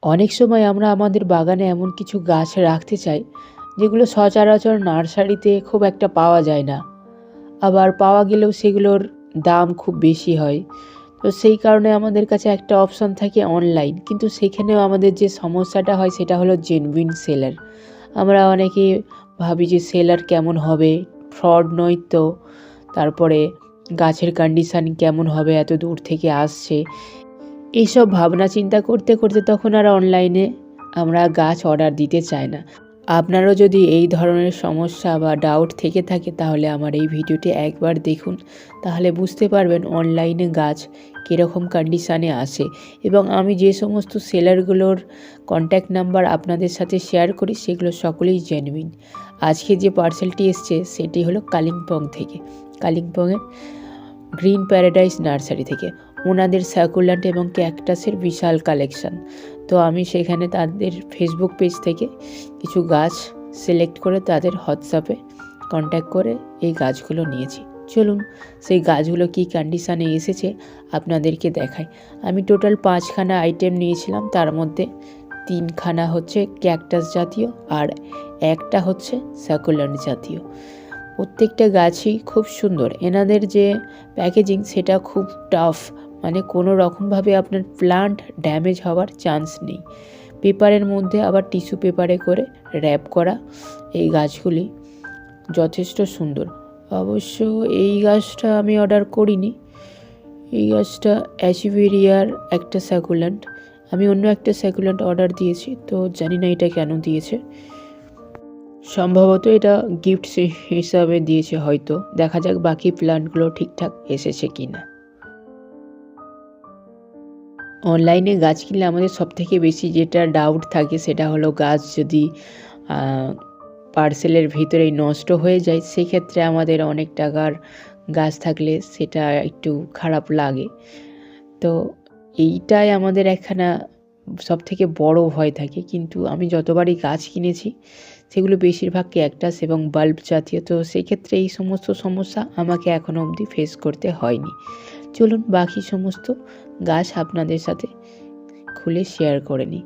অনেক সময় আমরা আমাদের বাগানে এমন কিছু গাছ রাখতে চাই যেগুলো সচরাচর নার্সারিতে খুব একটা পাওয়া যায় না, আবার পাওয়া গেলেও সেগুলোর দাম খুব বেশি হয়। তো সেই কারণে আমাদের কাছে একটা অপশন থাকে অনলাইন, কিন্তু সেখানেও আমাদের যে সমস্যাটা হয় সেটা হলো জেনুইন সেলার। আমরা অনেকে ভাবি যে সেলার কেমন হবে, ফ্রড নয় তো, তারপরে গাছের কন্ডিশান কেমন হবে, এত দূর থেকে আসছে, এইসব ভাবনা চিন্তা করতে করতে তখন আর অনলাইনে আমরা গাছ অর্ডার দিতে চাই না। আপনারও যদি এই ধরনের সমস্যা বা ডাউট থেকে থাকে তাহলে আমার এই ভিডিওটি একবার দেখুন, তাহলে বুঝতে পারবেন অনলাইনে গাছ কীরকম কন্ডিশানে আসে। এবং আমি যে সমস্ত সেলারগুলোর কন্ট্যাক্ট নাম্বার আপনাদের সাথে শেয়ার করি সেগুলো সকলেই জেনুইন। আজকে যে পার্সেলটি এসছে সেটি হলো কালিম্পং থেকে, কালিম্পংয়ের গ্রিন প্যারাডাইস নার্সারি থেকে। ওনাদের সাকুল্যান্ট এবং ক্যাকটাসের বিশাল কালেকশান। তো আমি সেখানে তাদের ফেসবুক পেজ থেকে কিছু গাছ সিলেক্ট করে তাদের হোয়াটসঅ্যাপে কন্ট্যাক্ট করে এই গাছগুলো নিয়েছি। চলুন সেই গাছগুলো কী কন্ডিশানে এসেছে আপনাদেরকে দেখাই। আমি টোটাল 5খানা আইটেম নিয়েছিলাম, তার মধ্যে 3খানা হচ্ছে ক্যাকটাস জাতীয় আর একটা হচ্ছে সাকুল্যান্ট জাতীয়। প্রত্যেকটা গাছই খুব সুন্দর। এনাদের যে প্যাকেজিং সেটা খুব টাফ, মানে কোনো রকমভাবে আপনার প্লান্ট ড্যামেজ হওয়ার চান্স নেই। পেপারের মধ্যে আবার টিস্যু পেপারে করে র্যাপ করা এই গাছগুলি যথেষ্ট সুন্দর। অবশ্য এই গাছটা আমি অর্ডার করিনি, এই গাছটা অ্যাচিভেরিয়ার একটা স্যাকুল্যান্ট। আমি অন্য একটা স্যাকুল্যান্ট অর্ডার দিয়েছি, তো জানি না এটা কেন দিয়েছে। সম্ভবত এটা গিফট হিসাবে দিয়েছে হয়তো, দেখা যাক বাকি প্ল্যান্টগুলো ঠিকঠাক এসেছে কি না। অনলাইনে গাছ কিনলে আমাদের সবথেকে বেশি যেটা ডাউট থাকে সেটা হলো গাছ যদি পার্সেলের ভিতরেই নষ্ট হয়ে যায়, সেক্ষেত্রে আমাদের অনেক টাকার গাছ থাকলে সেটা একটু খারাপ লাগে। তো এইটাই আমাদের একখানা সবথেকে বড় ভয় থাকে। কিন্তু আমি যতবারই গাছ কিনেছি সেগুলো বেশিরভাগ ক্যাকটাস এবং বাল্ব জাতীয়, তো সেক্ষেত্রে এই সমস্ত সমস্যা আমাকে এখনও অবধি ফেস করতে হয়নি। চলুন বাকি সমস্ত গাছ আপনাদের সাথে খুলে শেয়ার করে নিই।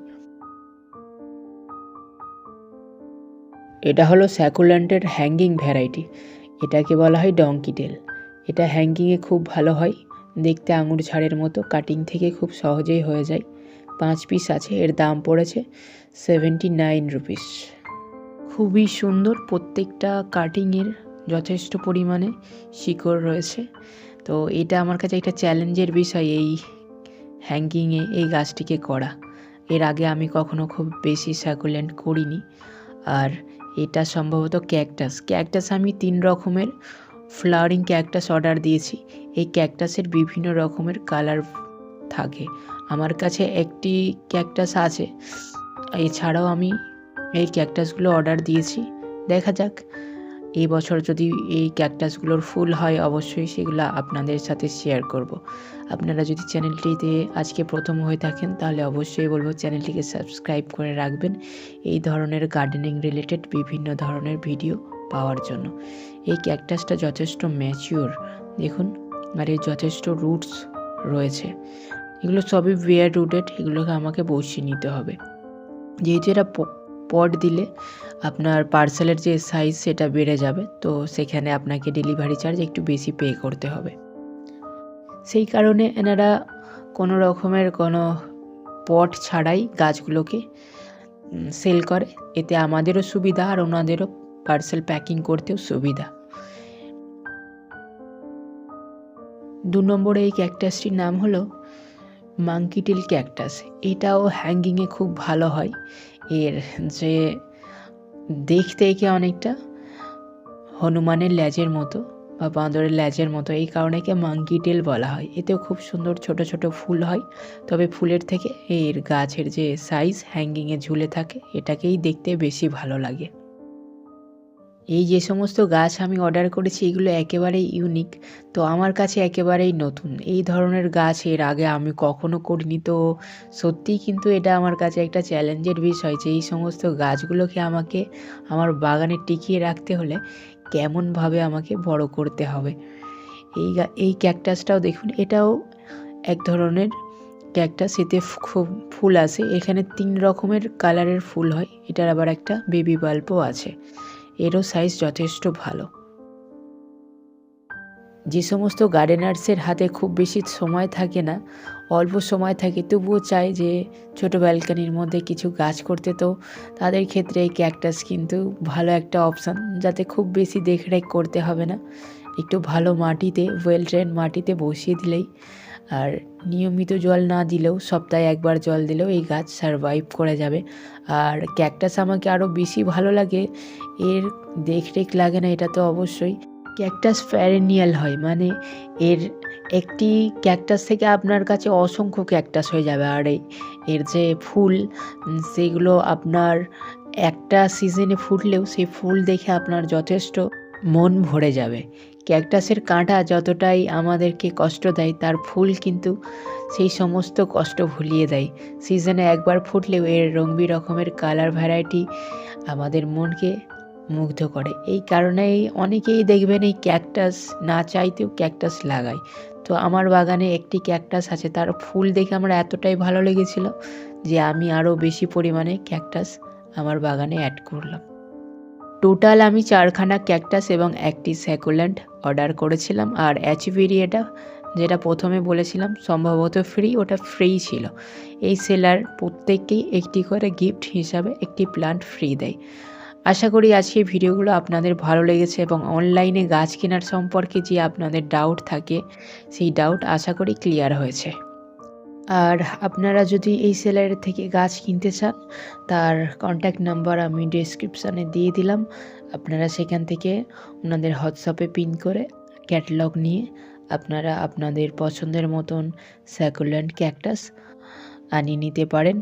এটা হলো স্যাকুল্যান্টের হ্যাঙ্গিং ভ্যারাইটি, এটাকে বলা হয় ডঙ্কি টেল। এটা হ্যাঙ্গিংয়ে খুব ভালো হয়, দেখতে আঙুর ঝাড়ের মতো, কাটিং থেকে খুব সহজেই হয়ে যায়। 5 পিস আছে, এর দাম পড়েছে 79 রুপিস। খুবই সুন্দর, প্রত্যেকটা কাটিংয়ের যথেষ্ট পরিমাণে শিকড় রয়েছে। তো এটা আমার কাছে একটা চ্যালেঞ্জের বিষয় এই হ্যাঙ্গিংয়ে এই গাছটিকে করা। এর আগে আমি কখনো খুব বেশি সাকুলেন্ট করিনি। আর এটা সম্ভবত ক্যাকটাস আমি 3 রকমের ফ্লাওয়ারিং ক্যাকটাস অর্ডার দিয়েছি। এই ক্যাকটাসের বিভিন্ন রকমের কালার থাকে। আমার কাছে একটি ক্যাকটাস আছে, এছাড়াও আমি এই ক্যাকটাসগুলো অর্ডার দিয়েছি। দেখা যাক এই বছর যদি এই ক্যাকটাসগুলোর ফুল হয় অবশ্যই সেগুলো আপনাদের সাথে শেয়ার করব। আপনারা যদি চ্যানেলটিতে আজকে প্রথম হয়ে থাকেন তাহলে অবশ্যই বলবো চ্যানেলটিকে সাবস্ক্রাইব করে রাখবেন এই ধরনের গার্ডেনিং রিলেটেড বিভিন্ন ধরনের ভিডিও পাওয়ার জন্য। এই ক্যাকটাসটা যথেষ্ট ম্যাচিওর দেখুন, আর এর যথেষ্ট রুটস রয়েছে। এগুলো সবই বেয়ার রুটেড, এগুলোকে আমাকে বসিয়ে নিতে হবে। যেহেতু এটা পট দিলে আপনার পার্সেলের যে সাইজ সেটা বেড়ে যাবে, তো সেখানে আপনাকে ডেলিভারি চার্জ একটু বেশি পে করতে হবে। সেই কারণে এনারা কোনো রকমের কোনো পট ছাড়াই গাছগুলোকে সেল করে, এতে আমাদেরও সুবিধা আর ওনাদেরও পার্সেল প্যাকিং করতেও সুবিধা। 2 নম্বরে এই ক্যাকটাসটির নাম হলো মাঙ্কি টেল ক্যাকটাস। এটাও হ্যাঙ্গিংয়ে খুব ভালো হয়। এর যে দেখতে একে অনেকটা হনুমানের ল্যাজের মতো বা বাঁদরের ল্যাজের মতো, এই কারণে একে মাঙ্কি টেল বলা হয়। এতেও খুব সুন্দর ছোট ছোট ফুল হয়, তবে ফুলের থেকে এর গাছের যে সাইজ হ্যাঙ্গিংয়ে ঝুলে থাকে এটাকেই দেখতে বেশি ভালো লাগে। এই যে সমস্ত গাছ আমি অর্ডার করেছি এগুলো একেবারেই ইউনিক, তো আমার কাছে একেবারেই নতুন। এই ধরনের গাছ এর আগে আমি কখনো করিনি, তো সত্যিই কিন্তু এটা আমার কাছে একটা চ্যালেঞ্জের বিষয় যে এই সমস্ত গাছগুলোকে আমাকে আমার বাগানে টিকিয়ে রাখতে হলে কেমনভাবে আমাকে বড় করতে হবে। এই ক্যাকটাসটাও দেখুন, এটাও এক ধরনের ক্যাকটাস, এতে খুব ফুল আসে। এখানে 3 রকমের কালারের ফুল হয়। এটার আবার একটা বেবি বাল্বও আছে। এরও সাইজ যথেষ্ট ভালো। যে সমস্ত গার্ডেনার্সের হাতে খুব বেশি সময় থাকে না, অল্প সময় থাকে, তবুও চায় যে ছোট ব্যালকনির মধ্যে কিছু গাছ করতে, তো তাদের ক্ষেত্রে এই ক্যাকটাস কিন্তু ভালো একটা অপশান, যাতে খুব বেশি দেখরেখ করতে হবে না। একটু ভালো মাটিতে, ওয়েল ট্রেন মাটিতে বসিয়ে দিলেই, আর নিয়মিত জল না দিলেও সপ্তাহে একবার জল দিলেও এই গাছ সারভাইভ করে যাবে। আর ক্যাকটাস আমাকে আরও বেশি ভালো লাগে, এর দেখরেখ লাগে না, এটা তো অবশ্যই। ক্যাকটাস প্যারেনিয়াল হয়, মানে এর একটি ক্যাকটাস থেকে আপনার কাছে অসংখ্য ক্যাকটাস হয়ে যাবে। আর এর যে ফুল, সেগুলো আপনার একটা সিজনে ফুটলেও সেই ফুল দেখে আপনার যথেষ্ট মন ভরে যাবে। ক্যাকটাসের কাঁটা যতটাই আমাদেরকে কষ্ট দেয়, তার ফুল কিন্তু সেই সমস্ত কষ্ট ভুলিয়ে দেয়। সিজনে একবার ফুটলেও এর রঙ বেরঙের কালার ভ্যারাইটি আমাদের মনকে মুগ্ধ করে। এই কারণেই অনেকেই দেখবেন এই ক্যাকটাস না চাইতেও ক্যাকটাস লাগায়। তো আমার বাগানে একটি ক্যাকটাস আছে, তার ফুল দেখে আমার এতটাই ভালো লেগেছিল যে আমি আরও বেশি পরিমাণে ক্যাকটাস আমার বাগানে অ্যাড করলাম। টোটাল আমি 4খানা ক্যাকটাস এবং একটি স্যাকুল্যান্ট অর্ডার করেছিলাম। আর অ্যাচিভেরিয়াটা, যেটা প্রথমে বলেছিলাম সম্ভবত ফ্রি, ওটা ফ্রি ছিল। এই সেলার প্রত্যেককেই একটি করে গিফট হিসাবে একটি প্লান্ট ফ্রি দেয়। আশা করি আজকের ভিডিওগুলো আপনাদের ভালো লেগেছে এবং অনলাইনে গাছ কেনার সম্পর্কে যে আপনাদের ডাউট থাকে, সেই ডাউট আশা করি ক্লিয়ার হয়েছে। আর আপনারা যদি এই সেলার থেকে গাছ কিনতে চান, তার কন্ট্যাক্ট নাম্বার আমি ডেসক্রিপশানে দিয়ে দিলাম। আপনারা সেখান থেকে ওনাদের হোয়াটসঅ্যাপে পিন করে ক্যাটালগ নিয়ে আপনারা আপনাদের পছন্দের মতন স্যাকুল্যান্ট ক্যাকটাস আনিয়ে নিতে পারেন।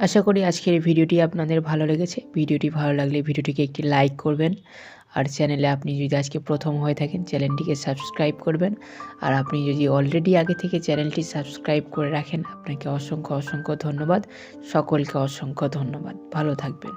আশা করি আজকের ভিডিওটি আপনাদের ভালো লেগেছে। ভিডিওটি ভালো লাগলে ভিডিওটিকে একটি লাইক করবেন। আর চ্যানেলে আপনি যদি আজকে প্রথম হয়ে থাকেন, চ্যানেলটিকে সাবস্ক্রাইব করবেন। আর আপনি যদি অলরেডি আগে থেকে চ্যানেলটি সাবস্ক্রাইব করে রাখেন, আপনাকে অসংখ্য অসংখ্য ধন্যবাদ। সকলকে অসংখ্য ধন্যবাদ। ভালো থাকবেন।